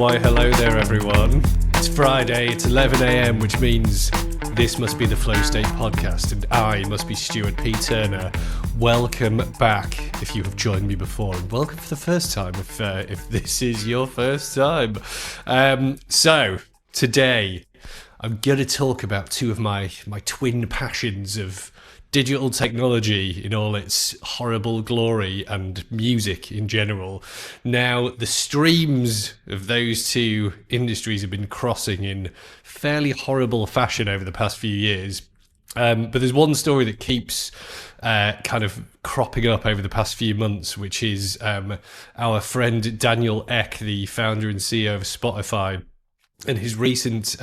Why, hello there, everyone. It's Friday, it's 11 a.m, which means this must be the Flow State podcast, and I must be Stuart P. Turner. Welcome back if you have joined me before, and welcome for the first time if this is your first time. So, today, I'm going to talk about two of my twin passions of digital technology in all its horrible glory and music in general. Now, the streams of those two industries have been crossing in fairly horrible fashion over the past few years. But there's one story that keeps kind of cropping up over the past few months, which is our friend Daniel Ek, the founder and CEO of Spotify, and his recent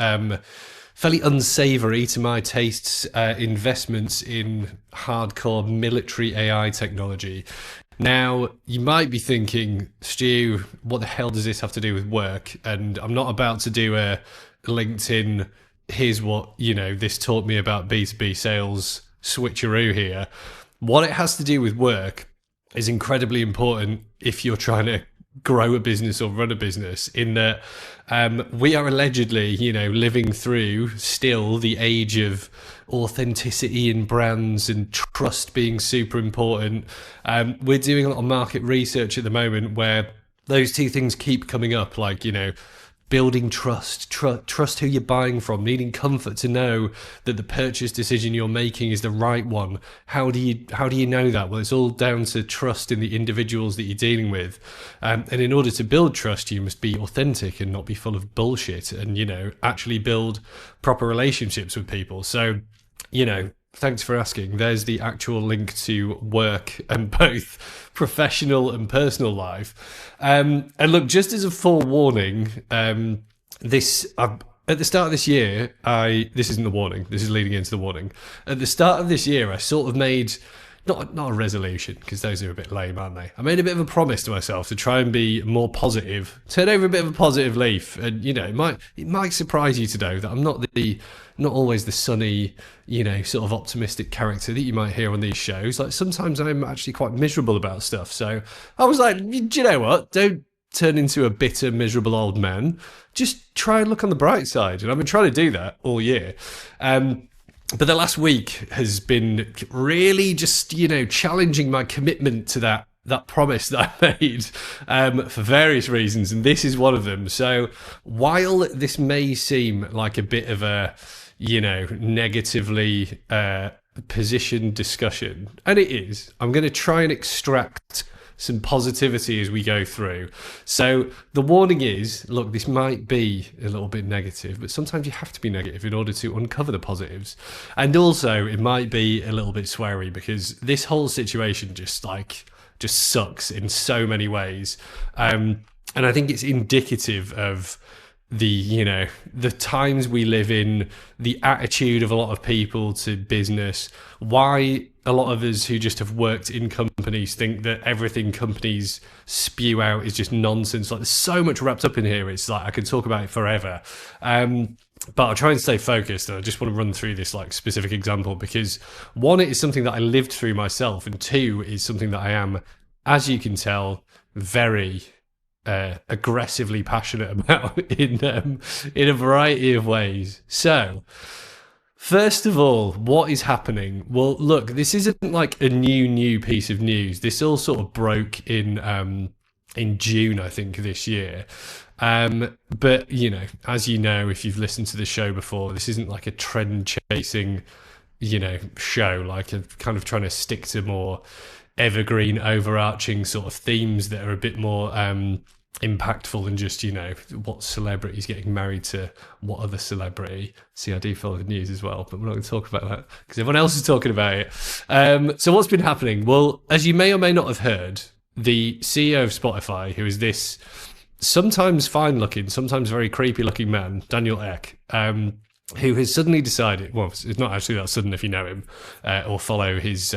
fairly unsavory, to my tastes, investments in hardcore military AI technology. Now, you might be thinking, Stu, what the hell does this have to do with work? And I'm not about to do a LinkedIn, here's what, this taught me about B2B sales switcheroo here. What it has to do with work is incredibly important if you're trying to grow a business or run a business, in that we are allegedly, living through still the age of authenticity in brands and trust being super important. We're doing a lot of market research at the moment where those two things keep coming up, like, building trust who you're buying from, needing comfort to know that the purchase decision you're making is the right one. How do you know that? Well, it's all down to trust in the individuals that you're dealing with. And in order to build trust, you must be authentic and not be full of bullshit and, actually build proper relationships with people. So, thanks for asking. There's the actual link to work and both professional and personal life. And look, just as a forewarning, at the start of this year, this isn't the warning, this is leading into the warning. At the start of this year, I sort of made, not a resolution, because those are a bit lame, aren't they? I made a bit of a promise to myself to try and be more positive, turn over a bit of a positive leaf. And, it might surprise you to know that I'm not always the sunny, sort of optimistic character that you might hear on these shows. Like, sometimes I'm actually quite miserable about stuff. So I was like, do you know what? Don't turn into a bitter, miserable old man. Just try and look on the bright side. And I've been trying to do that all year. But the last week has been really just, challenging my commitment to that promise that I made for various reasons, and this is one of them. So while this may seem like a bit of a, negatively positioned discussion, and it is, I'm going to try and extract some positivity as we go through. So the warning is, look, this might be a little bit negative, but sometimes you have to be negative in order to uncover the positives. And also it might be a little bit sweary, because this whole situation just sucks in so many ways. And I think it's indicative of the times we live in, the attitude of a lot of people to business, why a lot of us who just have worked in companies think that everything companies spew out is just nonsense. Like, there's so much wrapped up in here. It's like I could talk about it forever. But I'll try and stay focused, and I just want to run through this specific example because, one, it is something that I lived through myself, and two, is something that I am, as you can tell, very aggressively passionate about in a variety of ways. So, first of all, what is happening? Well, look, this isn't like a new piece of news. This all sort of broke in June, I think, this year. But, as you know, if you've listened to the show before, this isn't like a trend chasing, show. Like, I'm kind of trying to stick to more evergreen, overarching sort of themes that are a bit more impactful than just, what celebrity's getting married to what other celebrity. See, I do follow the news as well, but we're not going to talk about that because everyone else is talking about it. So what's been happening? Well, as you may or may not have heard, the CEO of Spotify, who is this sometimes fine-looking, sometimes very creepy-looking man, Daniel Ek, who has suddenly decided, well, it's not actually that sudden if you know him or follow his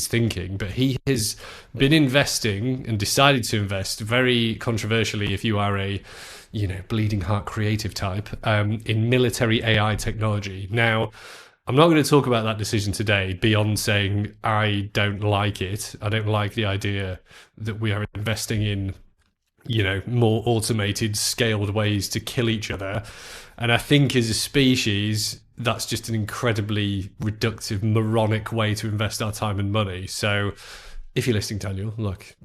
thinking, but he has been investing and decided to invest very controversially, if you are a, bleeding heart creative type, in military AI technology. Now, I'm not going to talk about that decision today beyond saying I don't like it. I don't like the idea that we are investing in more automated, scaled ways to kill each other. And I think as a species, that's just an incredibly reductive, moronic way to invest our time and money. So if you're listening, Daniel, look,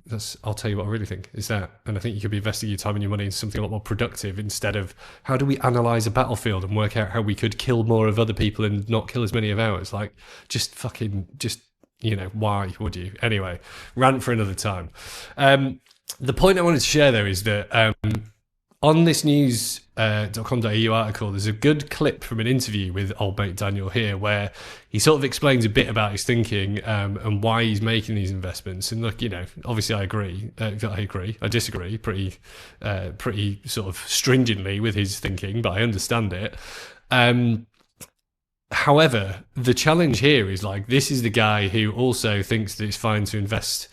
I'll tell you what I really think is that. And I think you could be investing your time and your money into something a lot more productive instead of how do we analyze a battlefield and work out how we could kill more of other people and not kill as many of ours. Like, why would you? Anyway, rant for another time. The point I wanted to share, though, is that on this news.com.au article, there's a good clip from an interview with old mate Daniel here where he sort of explains a bit about his thinking and why he's making these investments. And look, obviously I agree. I disagree pretty sort of stringently with his thinking, but I understand it. However, the challenge here is this is the guy who also thinks that it's fine to invest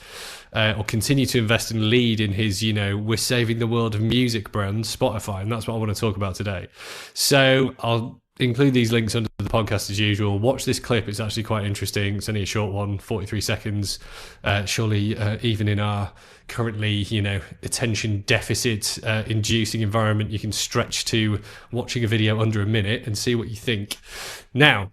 or continue to invest and lead in his, we're saving the world of music brand, Spotify. And that's what I want to talk about today. So I'll include these links under the podcast as usual. Watch this clip. It's actually quite interesting. It's only a short one, 43 seconds. Surely, even in our currently, attention deficit inducing environment, you can stretch to watching a video under a minute and see what you think. Now,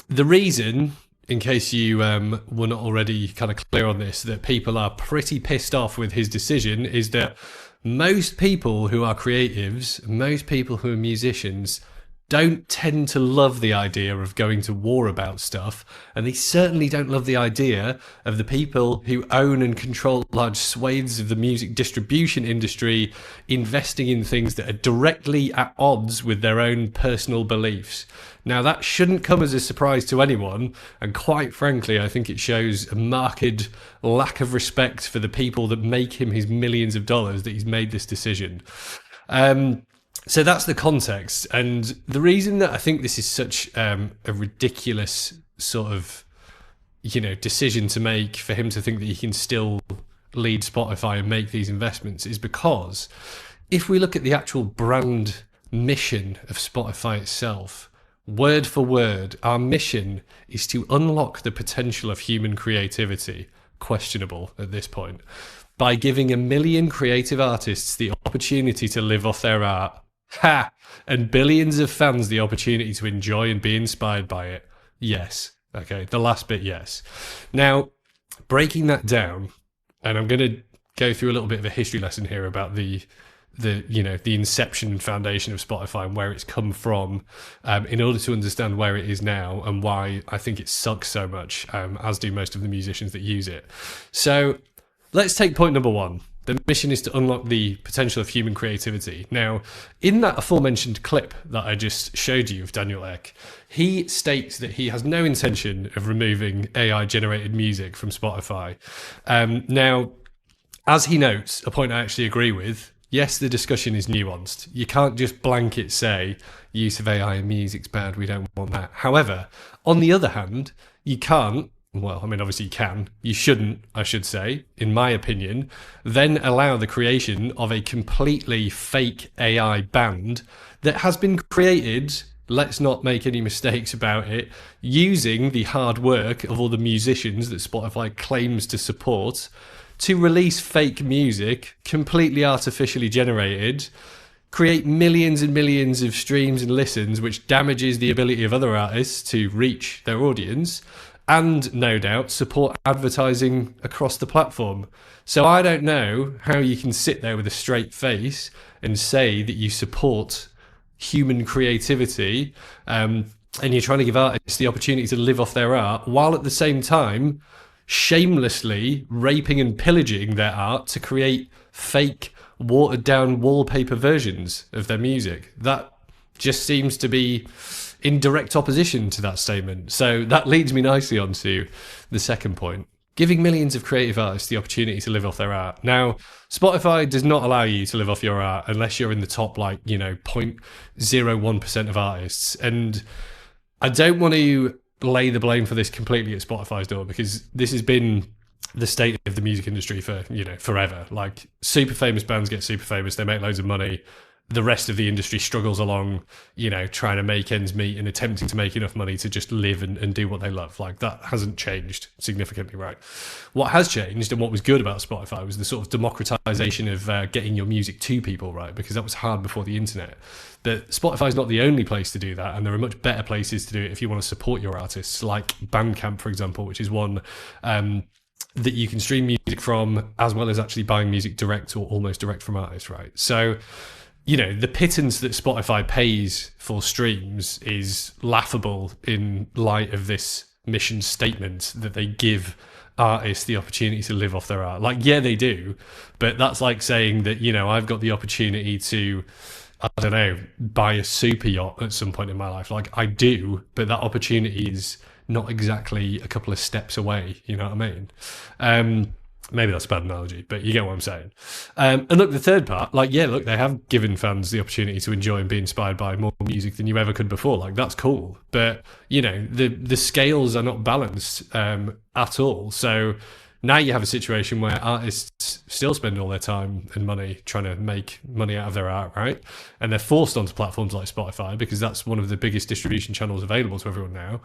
the reason, in case you were not already kind of clear on this, that people are pretty pissed off with his decision is that most people who are creatives, most people who are musicians, don't tend to love the idea of going to war about stuff, and they certainly don't love the idea of the people who own and control large swathes of the music distribution industry investing in things that are directly at odds with their own personal beliefs. Now, that shouldn't come as a surprise to anyone, and quite frankly, I think it shows a marked lack of respect for the people that make him his millions of dollars that he's made this decision. So that's the context. And the reason that I think this is such a ridiculous sort of, decision to make for him to think that he can still lead Spotify and make these investments is because if we look at the actual brand mission of Spotify itself, word for word, our mission is to unlock the potential of human creativity, questionable at this point, by giving 1 million creative artists the opportunity to live off their art. And billions of fans the opportunity to enjoy and be inspired by it. Yes. Okay, the last bit, yes. Now, breaking that down, and I'm going to go through a little bit of a history lesson here about the inception and foundation of Spotify and where it's come from, in order to understand where it is now and why I think it sucks so much, as do most of the musicians that use it. So let's take point number one. The mission is to unlock the potential of human creativity. Now, in that aforementioned clip that I just showed you of Daniel Ek, he states that he has no intention of removing AI-generated music from Spotify. Now, as he notes, a point I actually agree with, yes, the discussion is nuanced. You can't just blanket say, use of AI in music's bad, we don't want that. However, on the other hand, you can't, well, I mean, obviously you can, you shouldn't, I should say, in my opinion, then allow the creation of a completely fake AI band that has been created, let's not make any mistakes about it, using the hard work of all the musicians that Spotify claims to support to release fake music, completely artificially generated, create millions and millions of streams and listens, which damages the ability of other artists to reach their audience, and no doubt support advertising across the platform. So I don't know how you can sit there with a straight face and say that you support human creativity, and you're trying to give artists the opportunity to live off their art, while at the same time shamelessly raping and pillaging their art to create fake, watered-down wallpaper versions of their music. That just seems to be in direct opposition to that statement. So that leads me nicely onto the second point. Giving millions of creative artists the opportunity to live off their art. Now, Spotify does not allow you to live off your art unless you're in the top, 0.01% of artists. And I don't want to lay the blame for this completely at Spotify's door, because this has been the state of the music industry for, forever. Super famous bands get super famous, they make loads of money, the rest of the industry struggles along, trying to make ends meet and attempting to make enough money to just live and do what they love. Like, that hasn't changed significantly, right? What has changed, and what was good about Spotify, was the sort of democratization of getting your music to people, right? Because that was hard before the internet. But Spotify is not the only place to do that, and there are much better places to do it if you want to support your artists, like Bandcamp, for example, which is one that you can stream music from, as well as actually buying music direct or almost direct from artists, right? So, the pittance that Spotify pays for streams is laughable in light of this mission statement that they give artists the opportunity to live off their art. Like, yeah, they do, but that's like saying that, I've got the opportunity to, I don't know, buy a super yacht at some point in my life. Like, I do, but that opportunity is not exactly a couple of steps away, you know what I mean? Maybe that's a bad analogy, but you get what I'm saying. And look, the third part, they have given fans the opportunity to enjoy and be inspired by more music than you ever could before. Like, that's cool. But, the scales are not balanced at all. So now you have a situation where artists still spend all their time and money trying to make money out of their art, right? And they're forced onto platforms like Spotify because that's one of the biggest distribution channels available to everyone now.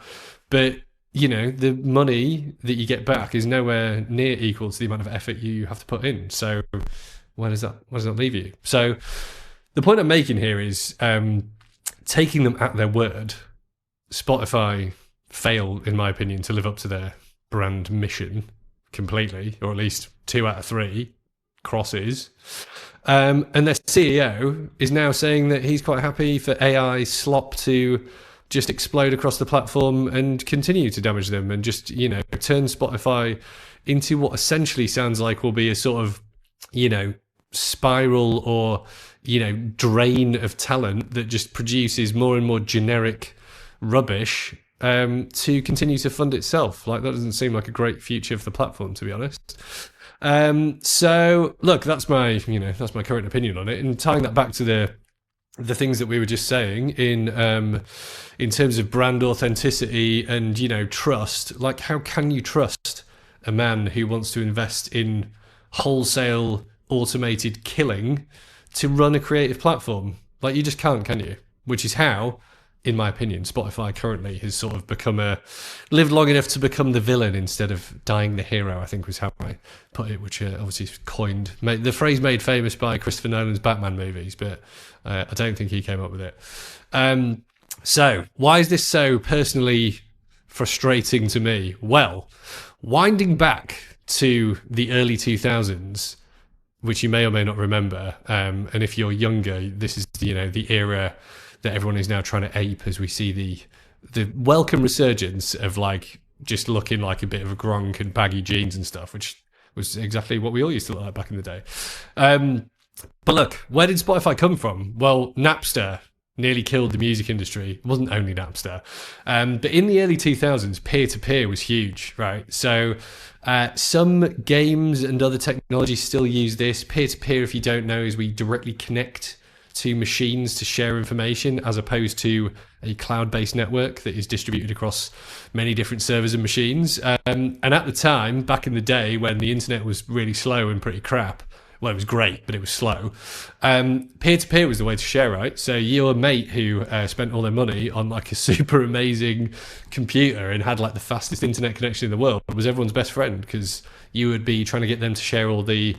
But the money that you get back is nowhere near equal to the amount of effort you have to put in. So where does that leave you? So the point I'm making here is taking them at their word. Spotify fail, in my opinion, to live up to their brand mission completely, or at least 2 out of 3 crosses. And their CEO is now saying that he's quite happy for AI slop to just explode across the platform and continue to damage them, and just, turn Spotify into what essentially sounds like will be a sort of, spiral or, drain of talent that just produces more and more generic rubbish to continue to fund itself. Like, that doesn't seem like a great future for the platform, to be honest. So look, that's my current opinion on it. And tying that back to the things that we were just saying in terms of brand authenticity and, trust, like, how can you trust a man who wants to invest in wholesale automated killing to run a creative platform? Like, you just can't, can you? Which is how, in my opinion, Spotify currently has sort of lived long enough to become the villain instead of dying the hero, I think was how I put it, which obviously coined, the phrase made famous by Christopher Nolan's Batman movies, but I don't think he came up with it. So why is this so personally frustrating to me? Well, winding back to the early 2000s, which you may or may not remember, and if you're younger, this is the era that everyone is now trying to ape, as we see the welcome resurgence of, like, just looking like a bit of a gronk and baggy jeans and stuff, which was exactly what we all used to look like back in the day. But look, where did Spotify come from? Well, Napster nearly killed the music industry. It wasn't only Napster. But in the early 2000s, peer-to-peer was huge, right? So some games and other technologies still use this. Peer-to-peer, if you don't know, is we directly connect to machines to share information, as opposed to a cloud-based network that is distributed across many different servers and machines. And at the time, back in the day, when the internet was really slow and pretty crap, well, it was great, but it was slow. Peer-to-peer was the way to share, right? So your mate who spent all their money on, like, a super amazing computer and had, like, the fastest internet connection in the world was everyone's best friend, because you would be trying to get them to share all the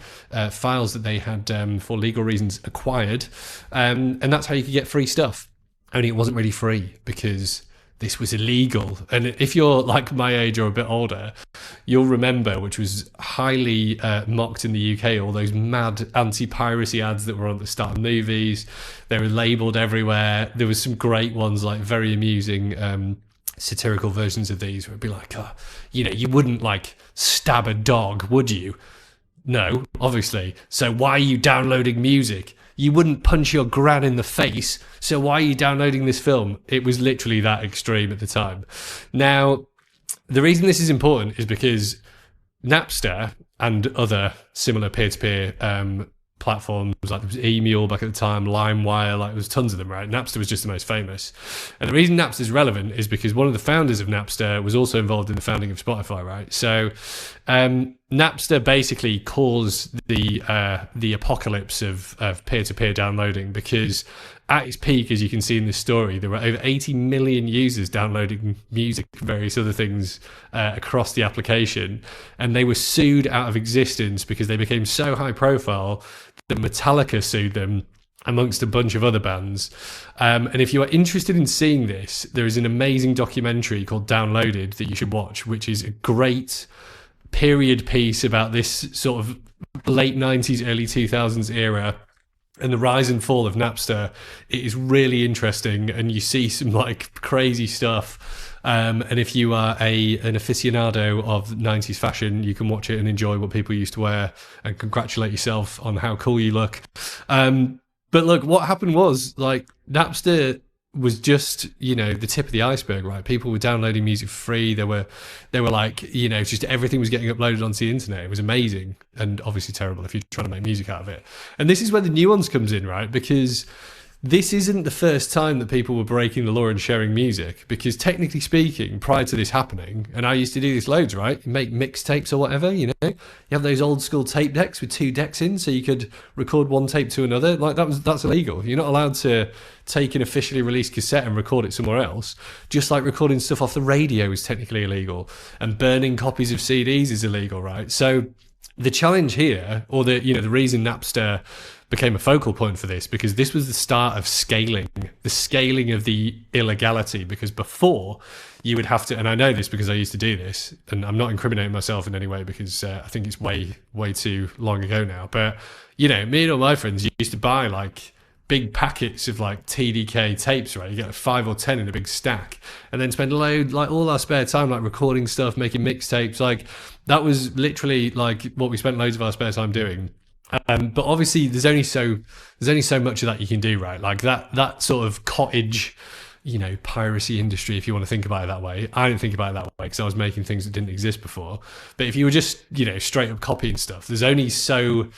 files that they had, for legal reasons, acquired. And that's how you could get free stuff. Only it wasn't really free, because this was illegal. And if you're like my age or a bit older, you'll remember, which was highly mocked in the UK, all those mad anti-piracy ads that were on the start of movies. They were labelled everywhere. There was some great ones, like very amusing satirical versions of these, where it'd be like, you wouldn't, like, stab a dog, would you? No, obviously. So why are you downloading music? You wouldn't punch your gran in the face, so why are you downloading this film? It was literally that extreme at the time. Now, the reason this is important is because Napster and other similar peer-to-peer platforms, like there was Emule back at the time, LimeWire, like there was tons of them, right? Napster was just the most famous. And the reason Napster is relevant is because one of the founders of Napster was also involved in the founding of Spotify, right? So Napster basically caused the apocalypse of peer-to-peer downloading, because at its peak, as you can see in this story, there were over 80 million users downloading music and various other things across the application, and they were sued out of existence because they became so high profile that Metallica sued them, amongst a bunch of other bands. And if you are interested in seeing this, there is an amazing documentary called Downloaded that you should watch, which is a great period piece about this sort of late 90s, early 2000s era and the rise and fall of Napster. It is really interesting, and you see some like crazy stuff. And if you are an aficionado of 90s fashion, you can watch it and enjoy what people used to wear and congratulate yourself on how cool you look. But look, what happened was, like, Napster was just, the tip of the iceberg, right? People were downloading music for free. They were like, just everything was getting uploaded onto the internet. It was amazing, and obviously terrible if you're trying to make music out of it. And this is where the nuance comes in, right? Because this isn't the first time that people were breaking the law and sharing music, because technically speaking, prior to this happening, and I used to do this loads, right? You make mixtapes or whatever, you have those old school tape decks with 2 decks in, so you could record one tape to another. Like that's illegal. You're not allowed to take an officially released cassette and record it somewhere else. Just like recording stuff off the radio is technically illegal, and burning copies of CDs is illegal, right? So the challenge here, or the reason Napster became a focal point for this, because this was the start of the scaling of the illegality. Because before, you would have to, and I know this because I used to do this, and I'm not incriminating myself in any way, because I think it's way too long ago now. But me and all my friends used to buy like big packets of like TDK tapes, right? You get 5 or 10 in a big stack, and then spend all our spare time like recording stuff, making mixtapes. Like that was literally like what we spent loads of our spare time doing. But obviously there's only so much of that you can do, right? Like that sort of cottage, piracy industry, if you want to think about it that way. I didn't think about it that way because I was making things that didn't exist before. But if you were just, straight up copying stuff, there's only so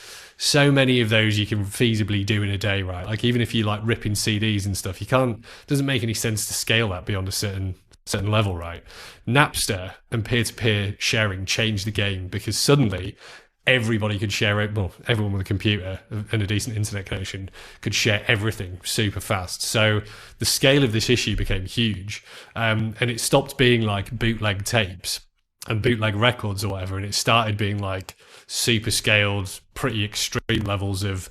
many of those you can feasibly do in a day, right? Like even if you like ripping CDs and stuff, doesn't make any sense to scale that beyond a certain level, right? Napster and peer-to-peer sharing changed the game, because suddenly everybody could share it. Well, everyone with a computer and a decent internet connection could share everything super fast. So the scale of this issue became huge, and it stopped being like bootleg tapes and bootleg records or whatever, and it started being like super scaled, pretty extreme levels of,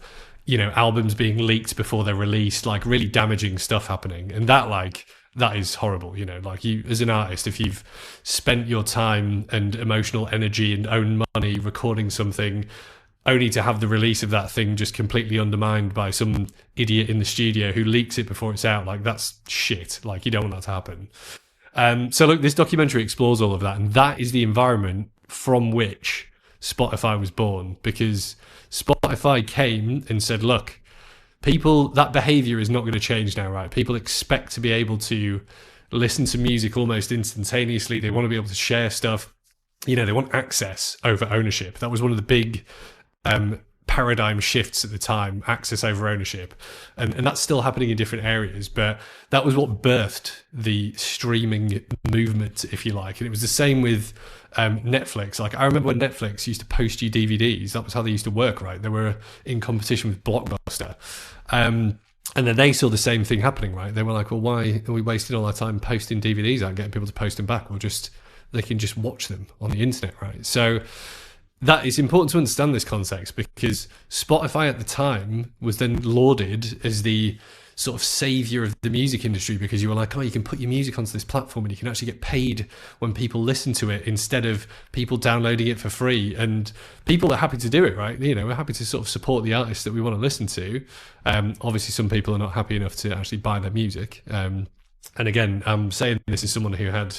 albums being leaked before they're released, like really damaging stuff happening. And that is horrible, like you as an artist, if you've spent your time and emotional energy and own money recording something only to have the release of that thing just completely undermined by some idiot in the studio who leaks it before it's out, like that's shit. Like you don't want that to happen. So look, this documentary explores all of that, and that is the environment from which Spotify was born, because Spotify came and said, look, people, that behavior is not going to change now, right? People expect to be able to listen to music almost instantaneously. They want to be able to share stuff. They want access over ownership. That was one of the big paradigm shifts at the time, access over ownership. And that's still happening in different areas, but that was what birthed the streaming movement, if you like. And it was the same with Netflix. Like I remember when Netflix used to post you DVDs, that was how they used to work, right? They were in competition with Blockbuster. And then they saw the same thing happening, right? They were like, well, why are we wasting all our time posting DVDs out and getting people to post them back? They can just watch them on the internet, right? So that it's important to understand this context, because Spotify at the time was then lauded as the sort of savior of the music industry, because you were like, oh, you can put your music onto this platform and you can actually get paid when people listen to it instead of people downloading it for free. And people are happy to do it, right? We're happy to sort of support the artists that we want to listen to. Obviously some people are not happy enough to actually buy their music. And again, I'm saying this as someone who had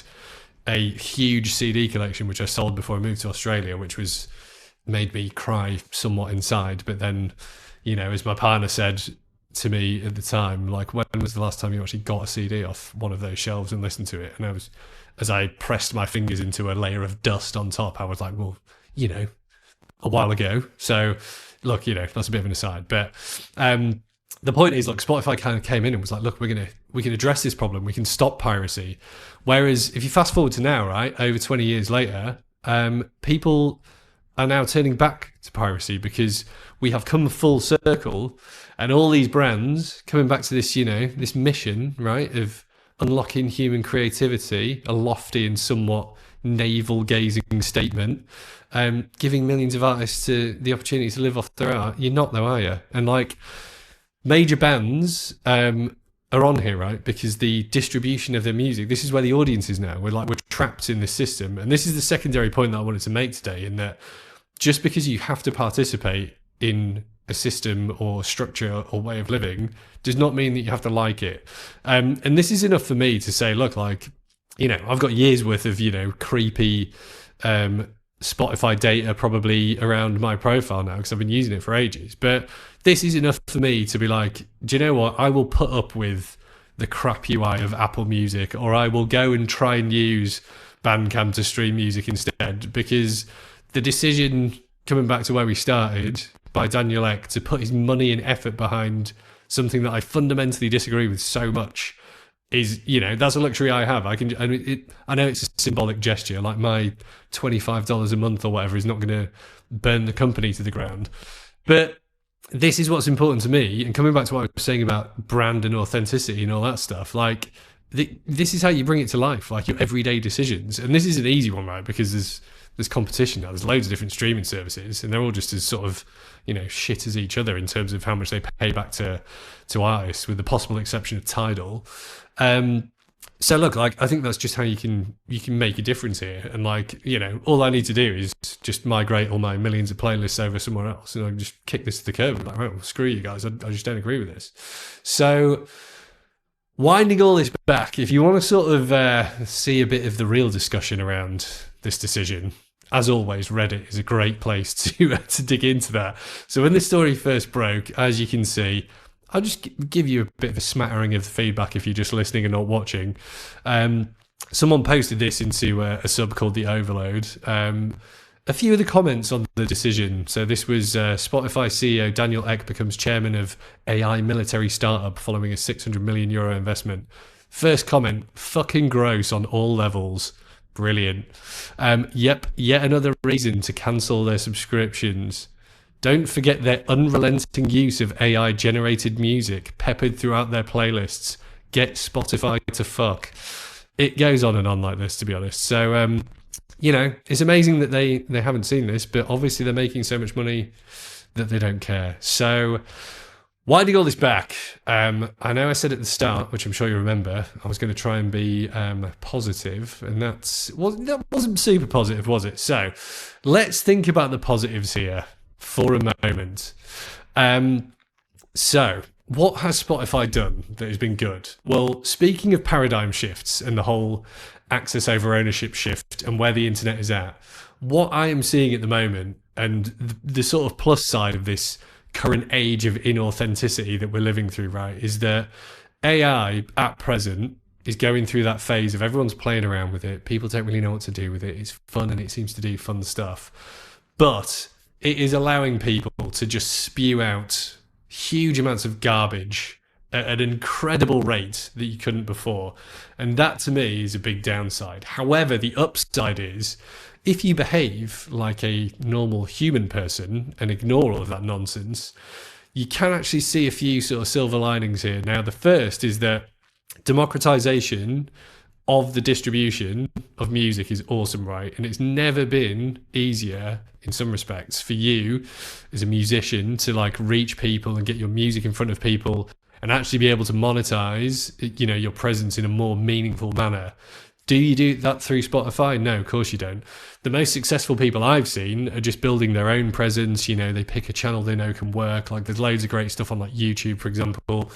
a huge CD collection, which I sold before I moved to Australia, which made me cry somewhat inside. But then, as my partner said to me at the time, like, when was the last time you actually got a CD off one of those shelves and listened to it? And as I pressed my fingers into a layer of dust on top, I was like, well, a while ago. So look, that's a bit of an aside, but the point is, like, Spotify kind of came in and was like, look, we can address this problem. We can stop piracy. Whereas if you fast forward to now, right, over 20 years later, people are now turning back to piracy because we have come full circle, and all these brands coming back to this, this mission, right, of unlocking human creativity, a lofty and somewhat navel-gazing statement, giving millions of artists the opportunity to live off their art. You're not, though, are you? And like major bands are on here, right? Because the distribution of their music, this is where the audience is now. We're trapped in this system. And this is the secondary point that I wanted to make today, in that just because you have to participate in a system or structure or way of living does not mean that you have to like it. And this is enough for me to say, look, like, I've got years worth of, creepy Spotify data probably around my profile now because I've been using it for ages. But this is enough for me to be like, do you know what? I will put up with the crap UI of Apple Music, or I will go and try and use Bandcamp to stream music instead, because the decision, coming back to where we started, by Daniel Ek to put his money and effort behind something that I fundamentally disagree with so much is, that's a luxury I have. I know it's a symbolic gesture, like my $25 a month or whatever is not going to burn the company to the ground. But this is what's important to me. And coming back to what I was saying about brand and authenticity and all that stuff, like this is how you bring it to life, like your everyday decisions. And this is an easy one, right? Because there's competition now. There's loads of different streaming services, and they're all just as sort of, shit as each other in terms of how much they pay back to artists, with the possible exception of Tidal. So look, like, I think that's just how you can make a difference here. And like, all I need to do is just migrate all my millions of playlists over somewhere else, and I can just kick this to the curb. Like, right, well, screw you guys. I just don't agree with this. So winding all this back, if you want to sort of see a bit of the real discussion around this decision, as always, Reddit is a great place to dig into that. So when this story first broke, as you can see, I'll just give you a bit of a smattering of the feedback if you're just listening and not watching. Someone posted this into a sub called The Overload. A few of the comments on the decision. So this was Spotify CEO Daniel Ek becomes chairman of AI military startup following a €600 million investment. First comment, fucking gross on all levels. Brilliant. Yet another reason to cancel their subscriptions. Don't forget their unrelenting use of AI-generated music peppered throughout their playlists. Get Spotify to fuck. It goes on and on like this, to be honest. So, it's amazing that they haven't seen this, but obviously they're making so much money that they don't care. So, winding all this back, I know I said at the start, which I'm sure you remember, I was going to try and be positive, and that wasn't super positive, was it? So, let's think about the positives here for a moment. So, what has Spotify done that has been good? Well, speaking of paradigm shifts and the whole access over ownership shift and where the internet is at, what I am seeing at the moment, and the sort of plus side of this current age of inauthenticity that we're living through, right, is that AI at present is going through that phase of everyone's playing around with it. People don't really know what to do with it. It's fun and it seems to do fun stuff. But it is allowing people to just spew out huge amounts of garbage at an incredible rate that you couldn't before. And that to me is a big downside. However, the upside is, if you behave like a normal human person and ignore all of that nonsense, you can actually see a few sort of silver linings here. Now, the first is that democratization of the distribution of music is awesome, right? And it's never been easier in some respects for you as a musician to like reach people and get your music in front of people and actually be able to monetize, your presence in a more meaningful manner. Do you do that through Spotify? No, of course you don't. The most successful people I've seen are just building their own presence. They pick a channel they know can work. Like, there's loads of great stuff on like YouTube, for example.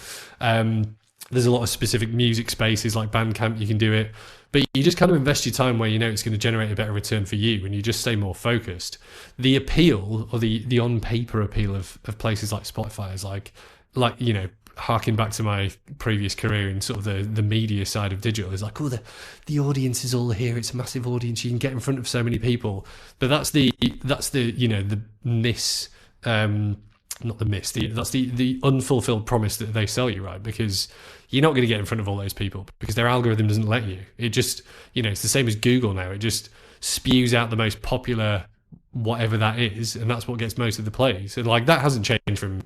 There's a lot of specific music spaces like Bandcamp, you can do it. But you just kind of invest your time where you know it's going to generate a better return for you, and you just stay more focused. The appeal, or the on-paper appeal of places like Spotify is like harking back to my previous career in sort of the media side of digital, is like, the audience is all here. It's a massive audience. You can get in front of so many people. But that's the miss, not the miss, that's the unfulfilled promise that they sell you, right? Because you're not going to get in front of all those people because their algorithm doesn't let you. It just, it's the same as Google now. It just spews out the most popular whatever that is, and that's what gets most of the plays. And like that hasn't changed from,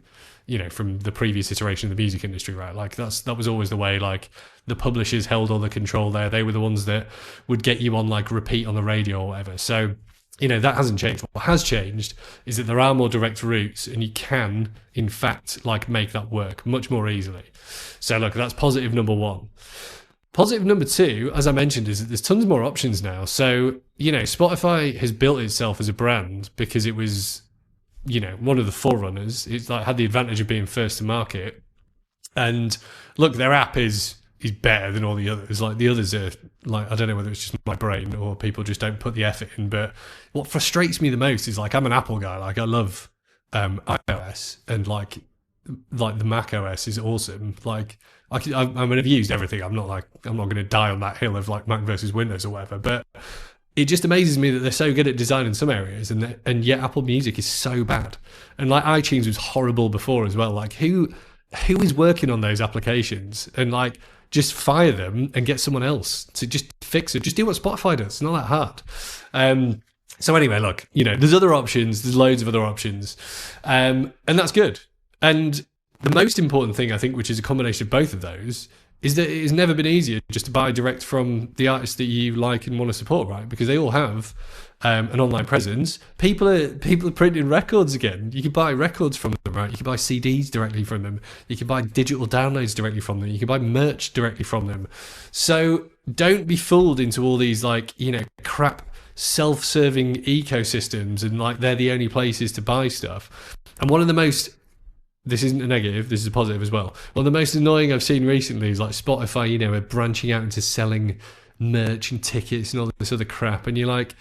from the previous iteration of the music industry, right? Like that was always the way. Like the publishers held all the control there. They were the ones that would get you on like repeat on the radio or whatever. So that hasn't changed. What has changed is that there are more direct routes, and you can, in fact, like make that work much more easily. So look, that's positive number one. Positive number two, as I mentioned, is that there's tons more options now. So, Spotify has built itself as a brand because it was, one of the forerunners. It's like had the advantage of being first to market. And look, their app is better than all the others. Like the others are like, I don't know whether it's just my brain or people just don't put the effort in. But what frustrates me the most is like, I'm an Apple guy. Like I love iOS, and like the Mac OS is awesome. Like I mean, I've used everything. I'm not going to die on that hill of like Mac versus Windows or whatever. But it just amazes me that they're so good at design in some areas, and yet Apple Music is so bad. And like iTunes was horrible before as well. Like who is working on those applications? And like just fire them and get someone else to just fix it. Just do what Spotify does. It's not that hard. So anyway, look, there's other options. There's loads of other options, and that's good. And the most important thing, I think, which is a combination of both of those, is that it has never been easier just to buy direct from the artists that you like and want to support, right? Because they all have an online presence. People are printing records again. You can buy records from them, right? You can buy CDs directly from them. You can buy digital downloads directly from them. You can buy merch directly from them. So don't be fooled into all these like, crap self-serving ecosystems and like they're the only places to buy stuff. And one of the most, this isn't a negative, this is a positive as well. One of the most annoying I've seen recently is like Spotify, are branching out into selling merch and tickets and all this other crap. And you're like,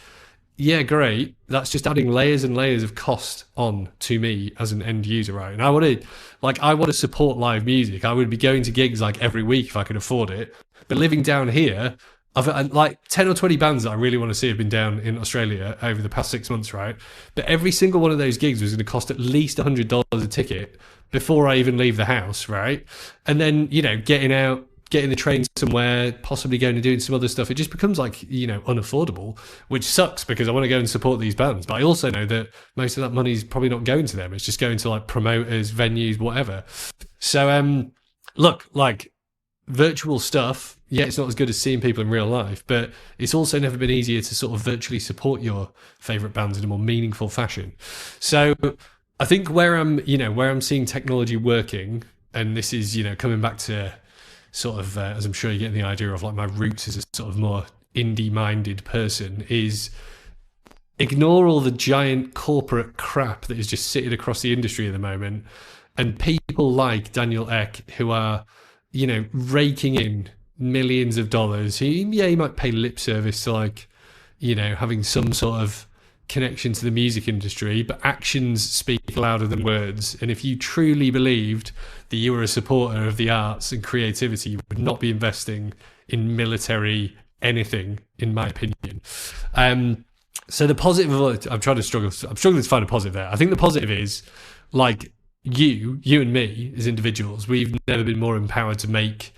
yeah, great. That's just adding layers and layers of cost on to me as an end user, right? And I want to support live music. I would be going to gigs like every week if I could afford it. But living down here, I've like 10 or 20 bands that I really want to see have been down in Australia over the past 6 months, right? But every single one of those gigs was going to cost at least $100 a ticket before I even leave the house, right? And then, getting the train somewhere, possibly going and doing some other stuff, it just becomes like, unaffordable, which sucks because I want to go and support these bands. But I also know that most of that money is probably not going to them. It's just going to like promoters, venues, whatever. So, look, like virtual stuff, yeah, it's not as good as seeing people in real life, but it's also never been easier to sort of virtually support your favorite bands in a more meaningful fashion. So I think where I'm seeing technology working, and this is, coming back to sort of, as I'm sure you're getting the idea of like my roots as a sort of more indie-minded person, is ignore all the giant corporate crap that is just sitting across the industry at the moment, and people like Daniel Ek who are, raking in millions of dollars. He might pay lip service to like, having some sort of connection to the music industry, but actions speak louder than words. And if you truly believed that you were a supporter of the arts and creativity, you would not be investing in military anything, in my opinion. So the positive, I'm struggling to find a positive there. I think the positive is like you and me as individuals, we've never been more empowered to make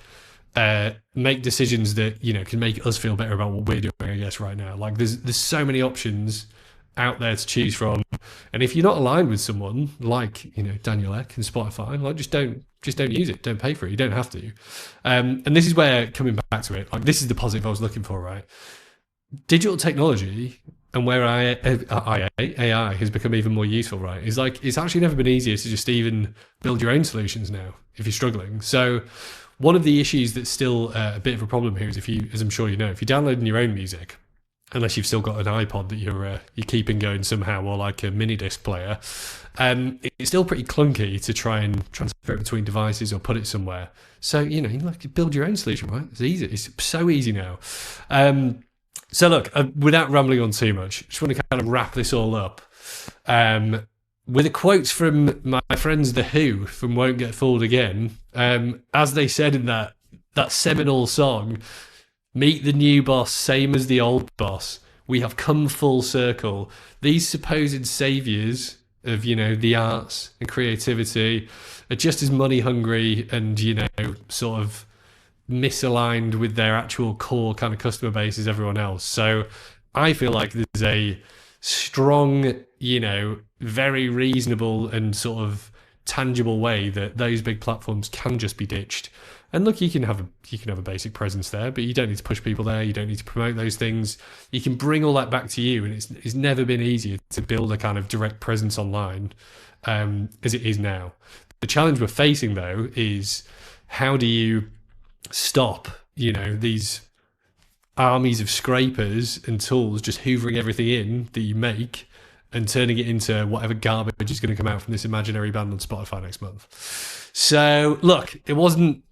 decisions that can make us feel better about what we're doing, I guess, right now. Like there's so many options out there to choose from, and if you're not aligned with someone like Daniel Ek and Spotify, like just don't use it, don't pay for it, you don't have to. And this is where, coming back to it, like this is the positive I was looking for, right? Digital technology and where AI has become even more useful, right? Is like it's actually never been easier to just even build your own solutions now if you're struggling. So one of the issues that's still a bit of a problem here is if you, as I'm sure you know, if you're downloading your own music, unless you've still got an iPod that you're keeping going somehow, or like a mini disc player, it's still pretty clunky to try and transfer it between devices or put it somewhere. So you like build your own solution, right? It's easy. It's so easy now. So look, without rambling on too much, just want to kind of wrap this all up with a quote from my friends The Who from Won't Get Fooled Again. As they said in that seminal song, "Meet the new boss, same as the old boss. We have come full circle. These supposed saviours of, the arts and creativity are just as money hungry and, sort of misaligned with their actual core kind of customer base as everyone else." So I feel like there's a strong, very reasonable and sort of tangible way that those big platforms can just be ditched. And look, you can have a basic presence there, but you don't need to push people there. You don't need to promote those things. You can bring all that back to you, and it's never been easier to build a kind of direct presence online as it is now. The challenge we're facing, though, is how do you stop, these armies of scrapers and tools just hoovering everything in that you make and turning it into whatever garbage is going to come out from this imaginary band on Spotify next month. So, look, it wasn't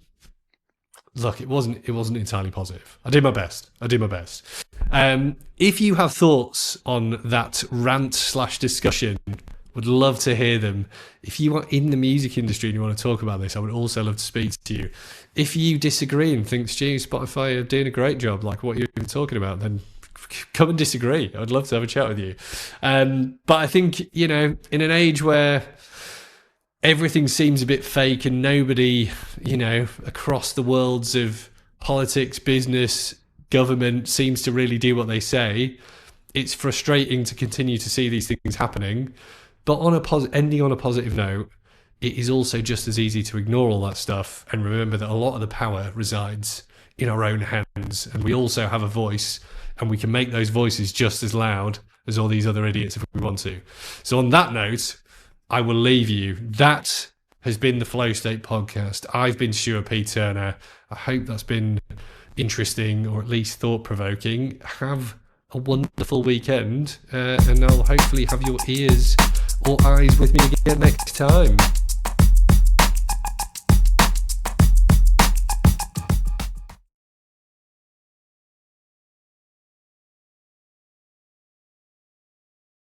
entirely positive. I did my best. If you have thoughts on that rant/discussion, would love to hear them. If you are in the music industry and you want to talk about this, I would also love to speak to you. If you disagree and think, Stu, Spotify are doing a great job, like what you've been talking about, then come and disagree. I'd love to have a chat with you. But I think, in an age where everything seems a bit fake and nobody, across the worlds of politics, business, government seems to really do what they say, it's frustrating to continue to see these things happening. But ending on a positive note, it is also just as easy to ignore all that stuff and remember that a lot of the power resides in our own hands, and we also have a voice, and we can make those voices just as loud as all these other idiots if we want to. So on that note, I will leave you. That has been the Flow State podcast. I've been Stuart P. Turner. I hope that's been interesting or at least thought-provoking. Have a wonderful weekend, and I'll hopefully have your ears or eyes with me again next time.